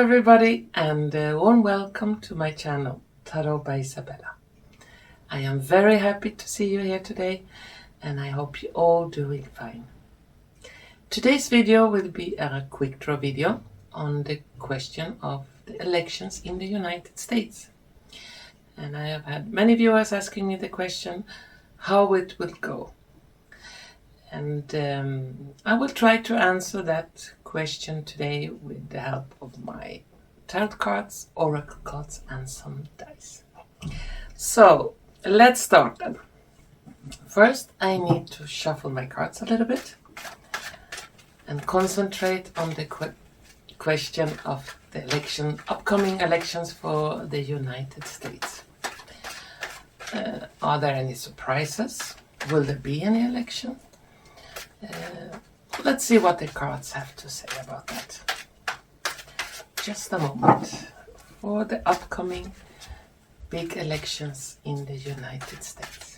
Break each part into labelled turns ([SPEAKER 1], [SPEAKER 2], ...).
[SPEAKER 1] everybody, and a warm welcome to my channel, Tarot by Isabella. I am very happy to see you here today, and I hope you're all doing fine. Today's video will be a quick draw video on the question of the elections in the United States. And I have had many viewers asking me the question, how it will go. And I will try to answer that question today with the help of my tarot cards, oracle cards, and some dice. So let's start then. First, I need to shuffle my cards a little bit and concentrate on the question of the upcoming elections for the United States. Are there any surprises? Will there be any election? Let's see what the cards have to say about that. Just a moment for the upcoming big elections in the United States.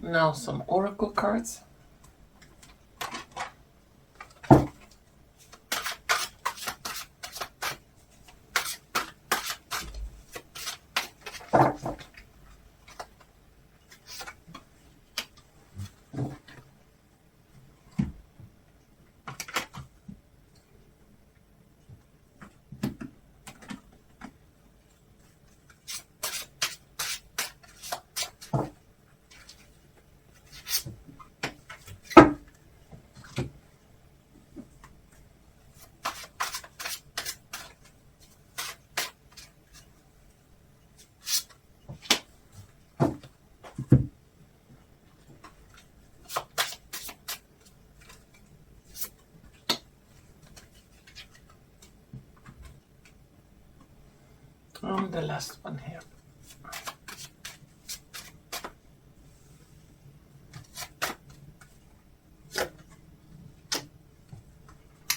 [SPEAKER 1] Now some oracle cards. And the last one here.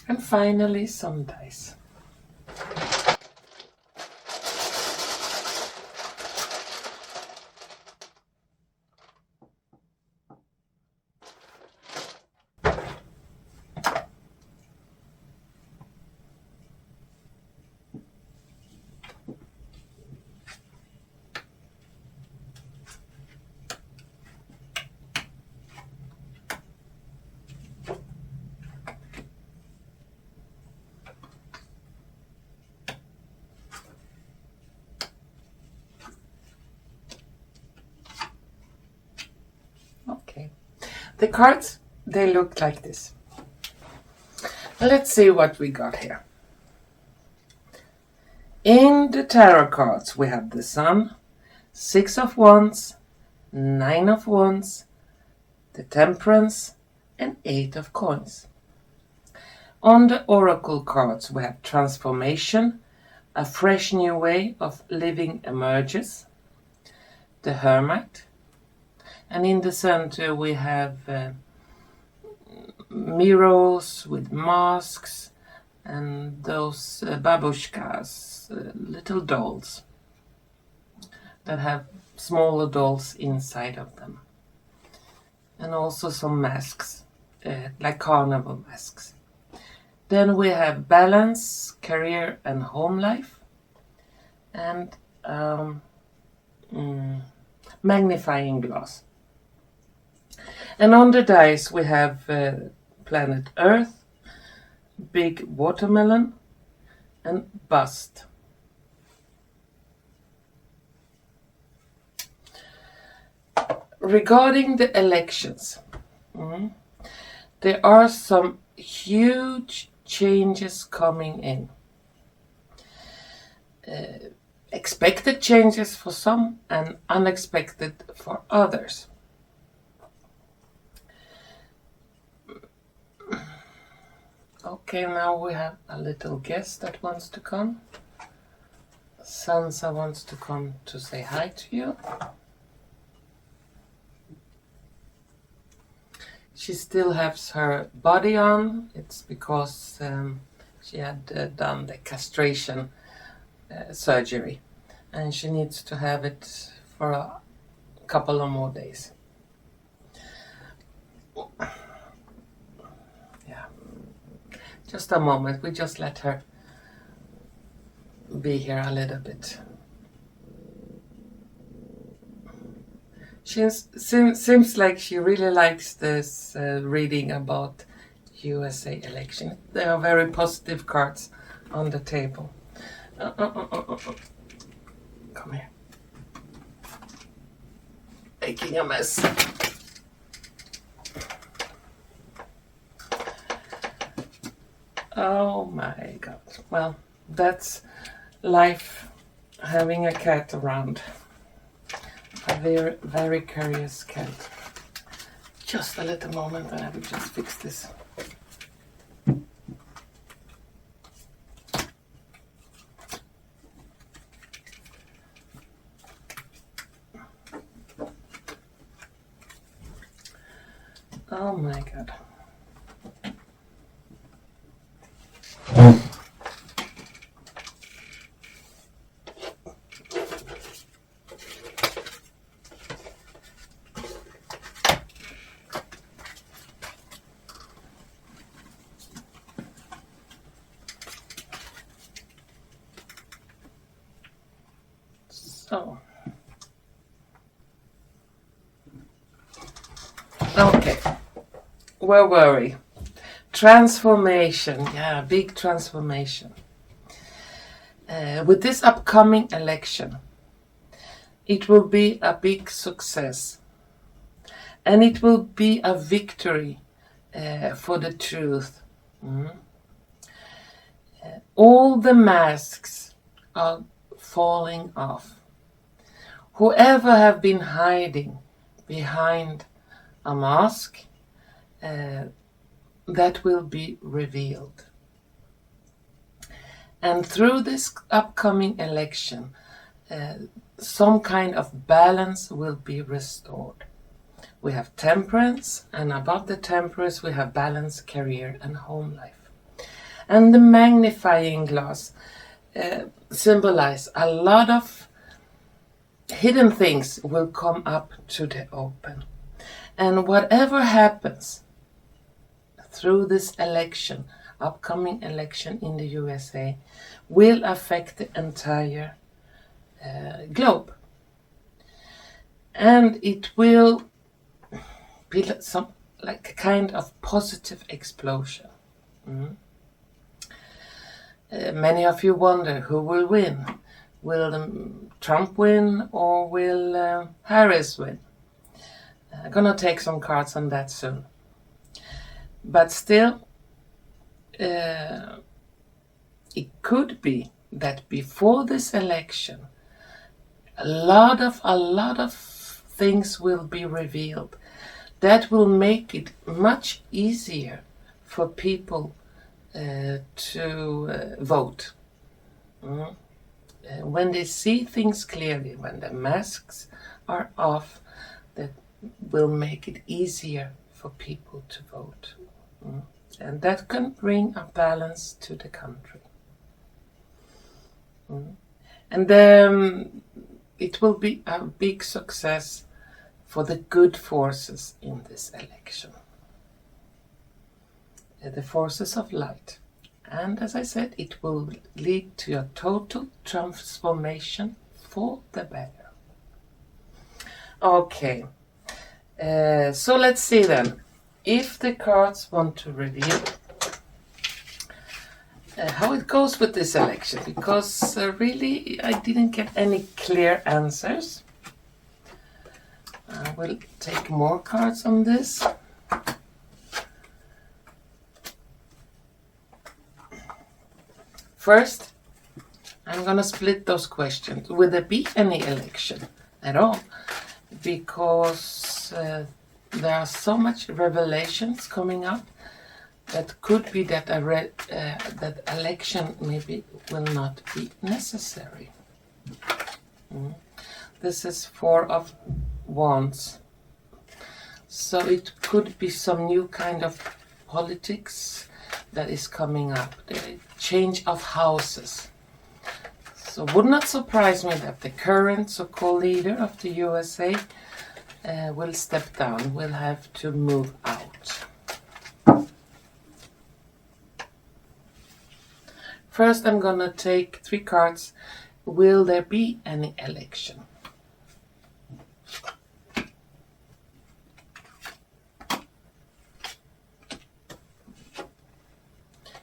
[SPEAKER 1] And finally some dice. The cards, they look like this. Let's see what we got here. In the tarot cards, we have the Sun, 6 of Wands, 9 of Wands, the Temperance, and 8 of Coins. On the oracle cards, we have Transformation, a fresh new way of living emerges, the Hermit, and in the center we have mirrors with masks and those babushkas, little dolls that have smaller dolls inside of them. And also some masks, like carnival masks. Then we have Balance, Career and Home Life, and Magnifying Glass. And on the dice we have Planet Earth, Big Watermelon, and Bust. Regarding the elections, there are some huge changes coming in. Expected changes for some and unexpected for others. Okay, now we have a little guest that wants to come. Sansa wants to come to say hi to you. She still has her body on. It's because she had done the castration surgery, and she needs to have it for a couple of more days. Yeah. Just a moment. We just let her be here a little bit. She seems like she really likes this reading about USA election. There are very positive cards on the table. Come here. Making a mess. Oh my God. Well, that's life, having a cat around. A very, very curious cat. Just a little moment and I will just fix this. Oh my God. So, okay, where were we? Transformation, yeah, big transformation. With this upcoming election, it will be a big success, and it will be a victory for the truth. All the masks are falling off. Whoever have been hiding behind a mask, that will be revealed. And through this upcoming election, some kind of balance will be restored. We have temperance, and above the temperance we have balance, career and home life. And the magnifying glass symbolize a lot of hidden things will come up to the open. And whatever happens through this election, upcoming election in the USA, will affect the entire globe. And it will be some like a kind of positive explosion. Many of you wonder who will win. Will Trump win or will Harris win? I'm gonna take some cards on that soon. But still, it could be that before this election, a lot of things will be revealed that will make it much easier for people to vote. When they see things clearly, when the masks are off, that will make it easier for people to vote. And that can bring a balance to the country. And it will be a big success for the good forces in this election. The forces of light. And as I said, it will lead to a total transformation for the better. Okay, so let's see then. If the cards want to reveal how it goes with this election, because really I didn't get any clear answers. I will take more cards on this. First, I'm gonna split those questions. Will there be any election at all? Because there are so much revelations coming up that could be that that election maybe will not be necessary. This is Four of Wands. So it could be some new kind of politics that is coming up. The change of houses. So would not surprise me that the current so-called leader of the USA will step down, will have to move out. First I'm gonna take 3 cards. Will there be any election?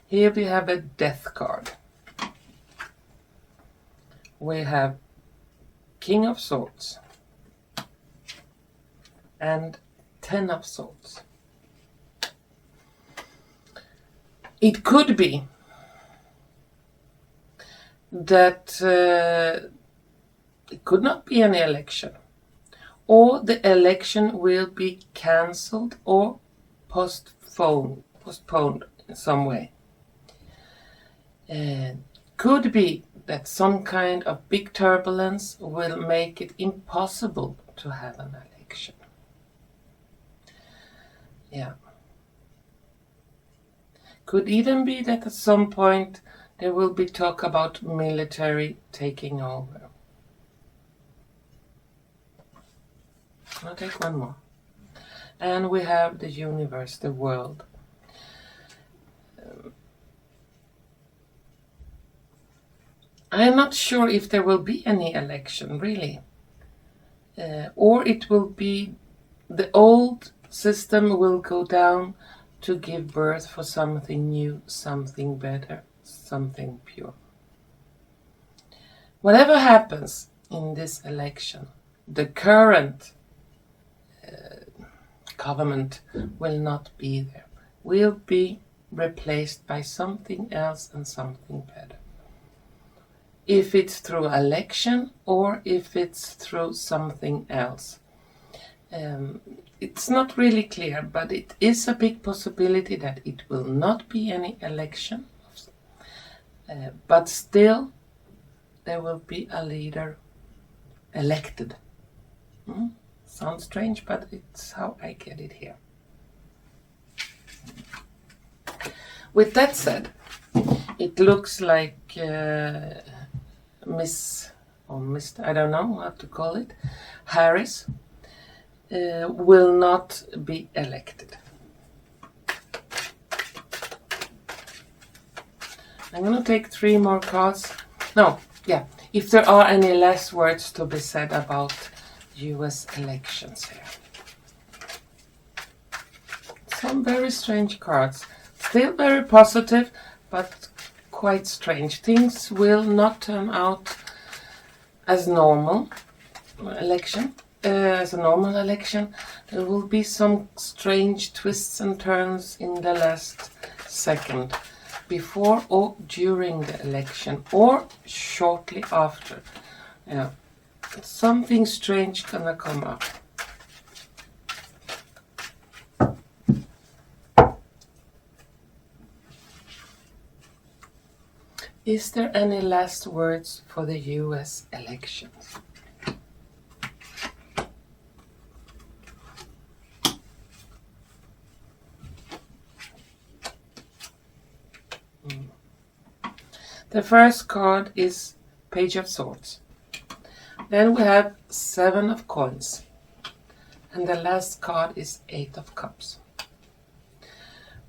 [SPEAKER 1] Here we have a Death card. We have King of Swords and 10 of Swords. It could be that it could not be any election, or the election will be cancelled or postponed in some way. Could be that some kind of big turbulence will make it impossible to have an election. Yeah. Could even be that at some point there will be talk about military taking over. I'll take one more. And we have the universe, the world. I am not sure if there will be any election, really. Or it will be the old system will go down to give birth for something new, something better, something pure. Whatever happens in this election, the current government will not be there, will be replaced by something else and something better. If it's through election or if it's through something else. It's not really clear, but it is a big possibility that it will not be any election. But still, there will be a leader elected. Sounds strange, but it's how I get it here. With that said, it looks like Miss, or Mr., I don't know what to call it, Harris will not be elected. I'm going to take 3 more cards. If there are any last words to be said about US elections here. Some very strange cards. Still very positive, but quite strange. Things will not turn out as normal election. As a normal election, there will be some strange twists and turns in the last second, before or during the election, or shortly after. Yeah, something strange gonna come up. Is there any last words for the US elections? The first card is Page of Swords. Then we have 7 of Coins. And the last card is 8 of Cups.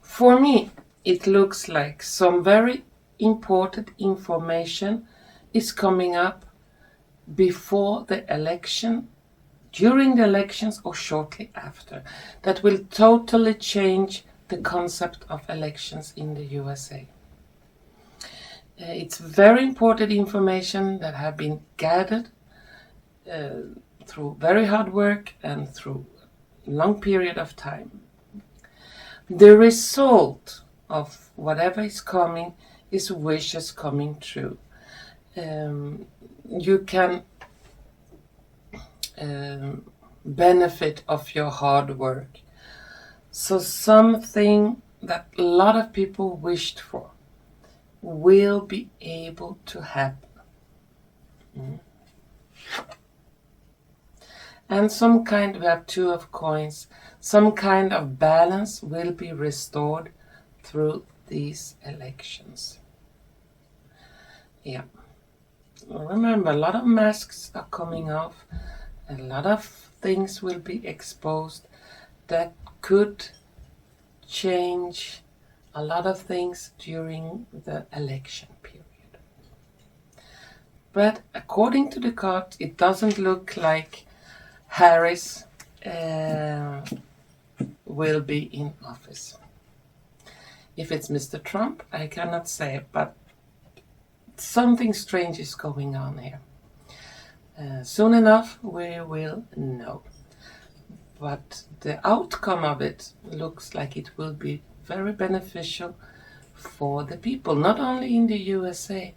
[SPEAKER 1] For me, it looks like some very important information is coming up before the election, during the elections, or shortly after, that will totally change the concept of elections in the USA. It's very important information that have been gathered through very hard work and through a long period of time. The result of whatever is coming is wishes coming true. You can benefit of your hard work. So something that a lot of people wished for will be able to happen. And we have two of coins, some kind of balance will be restored through these elections. Yeah. Remember, a lot of masks are coming off, a lot of things will be exposed that could change a lot of things during the election period. But according to the card, it doesn't look like Harris will be in office. If it's Mr. Trump, I cannot say, but something strange is going on here. Soon enough, we will know. But the outcome of it looks like it will be very beneficial for the people, not only in the USA,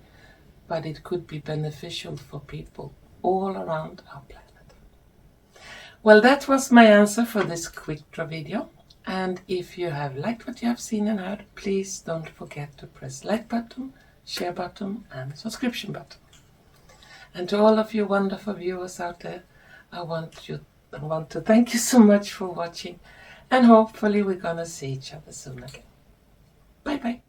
[SPEAKER 1] but it could be beneficial for people all around our planet. Well, that was my answer for this quick draw video. And if you have liked what you have seen and heard, please don't forget to press like button, share button and subscription button. And to all of you wonderful viewers out there, I want to thank you so much for watching, and hopefully we're gonna see each other soon again. Bye bye.